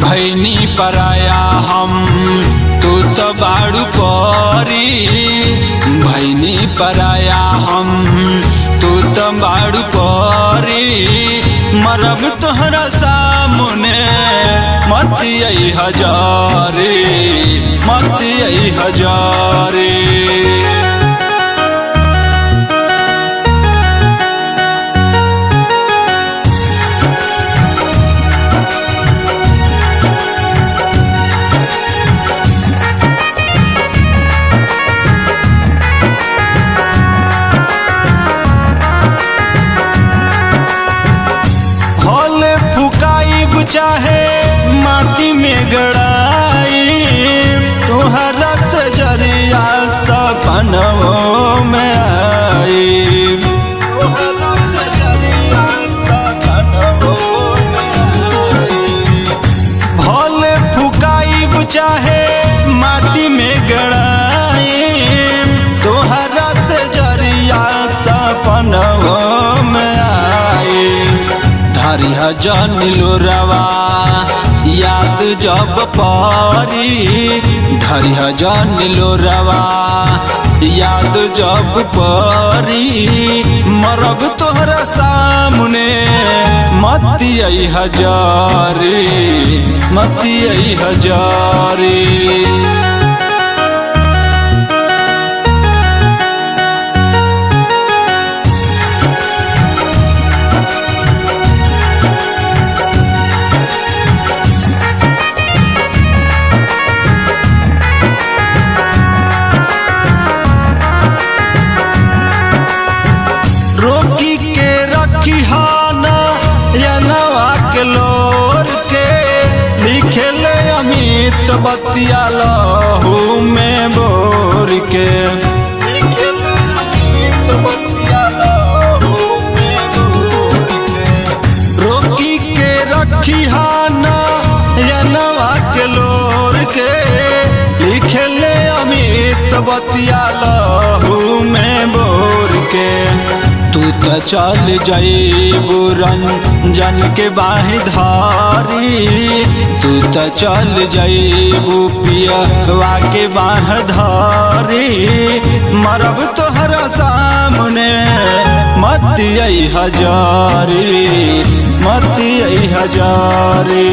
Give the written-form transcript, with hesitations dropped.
भैनी पराया हम तू तो बाड़ू परी, भैनी पराया हम तू तो बाड़ू परी। मरब तोहरा सामने मत आई हजारे, मत आई हजारे। चाहे माटी में गड़ाई तोहरा से जरिया सपनों में आई, तोहरा से जरिया सपनों में आई। भोले फुकाई चाहे माटी में गड़ाई तोहरा से जरिया सपनों में आई। हरिया जान लोरवा याद जब परी, ढरिया जान लोरवा याद जब परी। मरब तोहरा सामने मत आई हजारे, मत आई हजारे। रोकी के रखी हाना या नवा के लोर के लिखे ले अमित बतिया लहू में बोर के, लिखे ले अमित बतिया लहू में बोर के। रोकी के रखी हाना या नवा के लोर के लिखे ले अमित बतिया लहू में बोर के। तू तो चल जाइबू रंजन के बाही धारी, तू तो चल जाइबू पियवा के बाह धारी। मरब तोहरा सामने मत आई हजारे, मत आई हजारे।